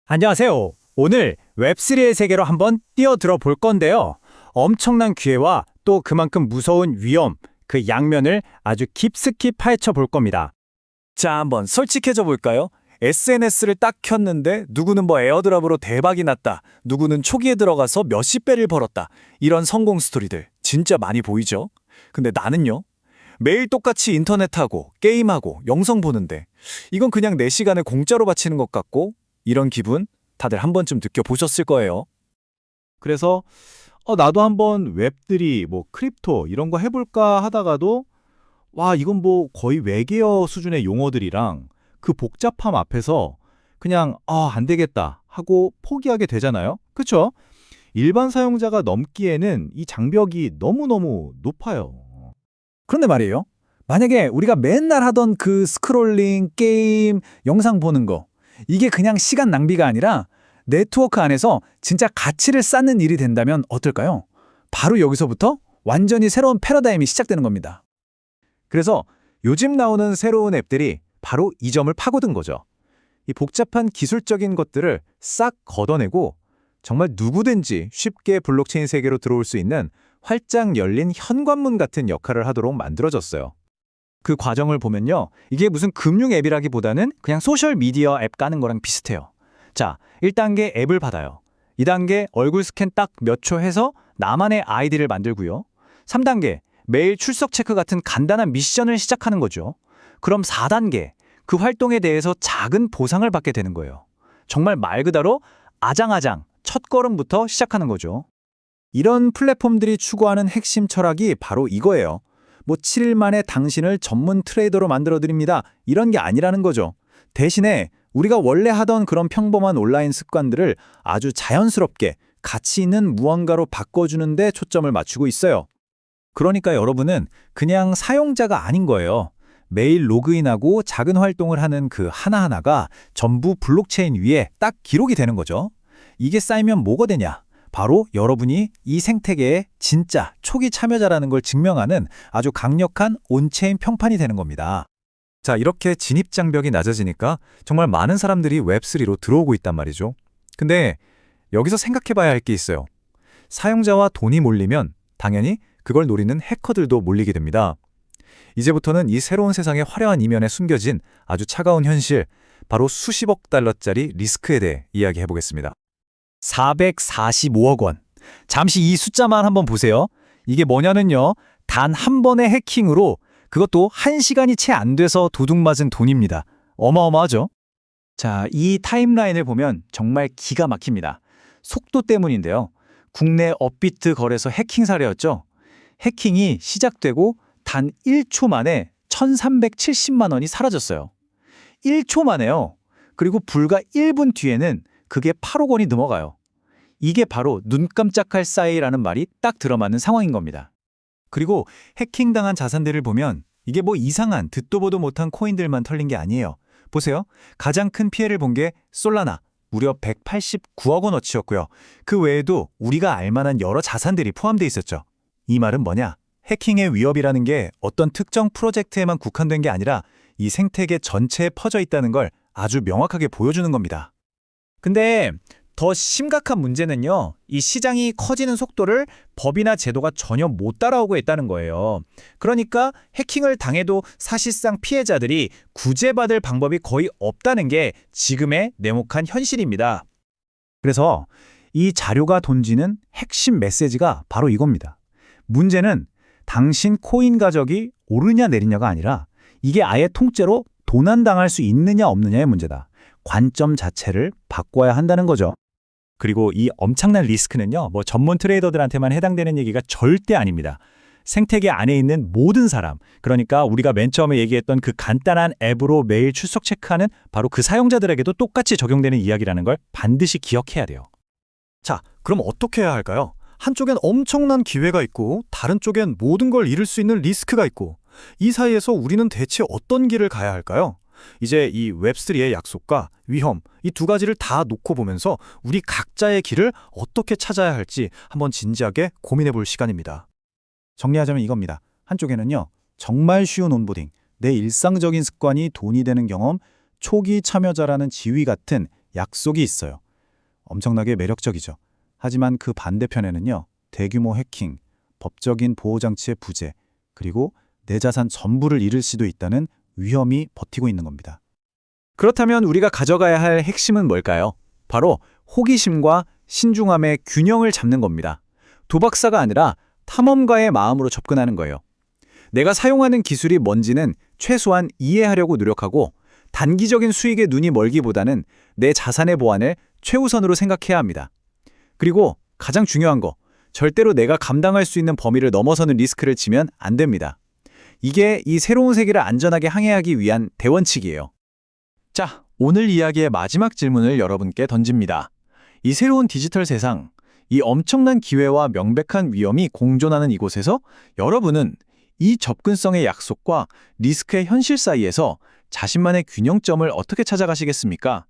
안녕하세요. 오늘 웹3의 세계로 한번 뛰어들어 볼 건데요. 엄청난 기회와 또 그만큼 무서운 위험, 그 양면을 아주 깊숙이 파헤쳐 볼 겁니다. 자, 한번 솔직해져 볼까요? SNS를 딱 켰는데 누구는 에어드랍으로 대박이 났다. 누구는 초기에 들어가서 몇십 배를 벌었다. 이런 성공 스토리들 진짜 많이 보이죠? 근데 나는요? 매일 똑같이 인터넷하고 게임하고 영상 보는데 이건 그냥 내 시간을 공짜로 바치는 것 같고 이런 기분 다들 한 번쯤 느껴보셨을 거예요. 그래서 나도 한번 웹3, 크립토 이런 거 해볼까 하다가도 와, 이건 거의 외계어 수준의 용어들이랑 그 복잡함 앞에서 그냥 안 되겠다 하고 포기하게 되잖아요. 그쵸? 일반 사용자가 넘기에는 이 장벽이 너무너무 높아요. 그런데 말이에요. 만약에 우리가 맨날 하던 그 스크롤링, 게임, 영상 보는 거, 이게 그냥 시간 낭비가 아니라 네트워크 안에서 진짜 가치를 쌓는 일이 된다면 어떨까요? 바로 여기서부터 완전히 새로운 패러다임이 시작되는 겁니다. 그래서 요즘 나오는 새로운 앱들이 바로 이 점을 파고든 거죠. 이 복잡한 기술적인 것들을 싹 걷어내고 정말 누구든지 쉽게 블록체인 세계로 들어올 수 있는 활짝 열린 현관문 같은 역할을 하도록 만들어졌어요. 그 과정을 보면요. 이게 무슨 금융 앱이라기보다는 그냥 소셜 미디어 앱 까는 거랑 비슷해요. 자, 1단계 앱을 받아요. 2단계 얼굴 스캔 딱 몇 초 해서 나만의 아이디를 만들고요. 3단계 메일 출석 체크 같은 간단한 미션을 시작하는 거죠. 그럼 4단계 그 활동에 대해서 작은 보상을 받게 되는 거예요. 정말 말 그대로 아장아장 첫 걸음부터 시작하는 거죠. 이런 플랫폼들이 추구하는 핵심 철학이 바로 이거예요. 7일 만에 당신을 전문 트레이더로 만들어드립니다. 이런 게 아니라는 거죠. 대신에 우리가 원래 하던 그런 평범한 온라인 습관들을 아주 자연스럽게 가치 있는 무언가로 바꿔주는 데 초점을 맞추고 있어요. 그러니까 여러분은 그냥 사용자가 아닌 거예요. 매일 로그인하고 작은 활동을 하는 그 하나하나가 전부 블록체인 위에 딱 기록이 되는 거죠. 이게 쌓이면 뭐가 되냐? 바로 여러분이 이 생태계의 진짜 초기 참여자라는 걸 증명하는 아주 강력한 온체인 평판이 되는 겁니다. 자, 이렇게 진입 장벽이 낮아지니까 정말 많은 사람들이 웹3로 들어오고 있단 말이죠. 근데 여기서 생각해 봐야 할 게 있어요. 사용자와 돈이 몰리면 당연히 그걸 노리는 해커들도 몰리게 됩니다. 이제부터는 이 새로운 세상의 화려한 이면에 숨겨진 아주 차가운 현실, 바로 수십억 달러짜리 리스크에 대해 이야기해 보겠습니다. 445억 원. 잠시 이 숫자만 한번 보세요. 이게 뭐냐면요. 단 한 번의 해킹으로 그것도 1시간이 채 안 돼서 도둑맞은 돈입니다. 어마어마하죠? 자, 이 타임라인을 보면 정말 기가 막힙니다. 속도 때문인데요. 국내 업비트 거래소 해킹 사례였죠. 해킹이 시작되고 단 1초 만에 1,370만 원이 사라졌어요. 1초 만에요. 그리고 불과 1분 뒤에는 그게 8억 원이 넘어가요. 이게 바로 눈 깜짝할 사이라는 말이 딱 들어맞는 상황인 겁니다. 그리고 해킹당한 자산들을 보면 이게 이상한 듣도 보도 못한 코인들만 털린 게 아니에요. 보세요. 가장 큰 피해를 본 게 솔라나, 무려 189억 원어치였고요. 그 외에도 우리가 알만한 여러 자산들이 포함되어 있었죠. 이 말은 뭐냐? 해킹의 위협이라는 게 어떤 특정 프로젝트에만 국한된 게 아니라 이 생태계 전체에 퍼져 있다는 걸 아주 명확하게 보여주는 겁니다. 근데 더 심각한 문제는요. 이 시장이 커지는 속도를 법이나 제도가 전혀 못 따라오고 있다는 거예요. 그러니까 해킹을 당해도 사실상 피해자들이 구제받을 방법이 거의 없다는 게 지금의 냉혹한 현실입니다. 그래서 이 자료가 던지는 핵심 메시지가 바로 이겁니다. 문제는 당신 코인 가격이 오르냐 내리냐가 아니라 이게 아예 통째로 도난당할 수 있느냐 없느냐의 문제다. 관점 자체를 바꿔야 한다는 거죠. 그리고 이 엄청난 리스크는요, 전문 트레이더들한테만 해당되는 얘기가 절대 아닙니다. 생태계 안에 있는 모든 사람, 그러니까 우리가 맨 처음에 얘기했던 그 간단한 앱으로 매일 출석 체크하는 바로 그 사용자들에게도 똑같이 적용되는 이야기라는 걸 반드시 기억해야 돼요. 자, 그럼 어떻게 해야 할까요? 한쪽엔 엄청난 기회가 있고 다른 쪽엔 모든 걸 잃을 수 있는 리스크가 있고 이 사이에서 우리는 대체 어떤 길을 가야 할까요? 이제 이 웹3의 약속과 위험, 이 두 가지를 다 놓고 보면서 우리 각자의 길을 어떻게 찾아야 할지 한번 진지하게 고민해 볼 시간입니다. 정리하자면 이겁니다. 한쪽에는요. 정말 쉬운 온보딩, 내 일상적인 습관이 돈이 되는 경험, 초기 참여자라는 지위 같은 약속이 있어요. 엄청나게 매력적이죠. 하지만 그 반대편에는요. 대규모 해킹, 법적인 보호장치의 부재, 그리고 내 자산 전부를 잃을 수도 있다는 위험이 버티고 있는 겁니다. 그렇다면 우리가 가져가야 할 핵심은 뭘까요? 바로 호기심과 신중함의 균형을 잡는 겁니다. 도박사가 아니라 탐험가의 마음으로 접근하는 거예요. 내가 사용하는 기술이 뭔지는 최소한 이해하려고 노력하고 단기적인 수익에 눈이 멀기보다는 내 자산의 보안을 최우선으로 생각해야 합니다. 그리고 가장 중요한 거, 절대로 내가 감당할 수 있는 범위를 넘어서는 리스크를 지면 안 됩니다. 이게 이 새로운 세계를 안전하게 항해하기 위한 대원칙이에요. 자, 오늘 이야기의 마지막 질문을 여러분께 던집니다. 이 새로운 디지털 세상, 이 엄청난 기회와 명백한 위험이 공존하는 이곳에서 여러분은 이 접근성의 약속과 리스크의 현실 사이에서 자신만의 균형점을 어떻게 찾아가시겠습니까?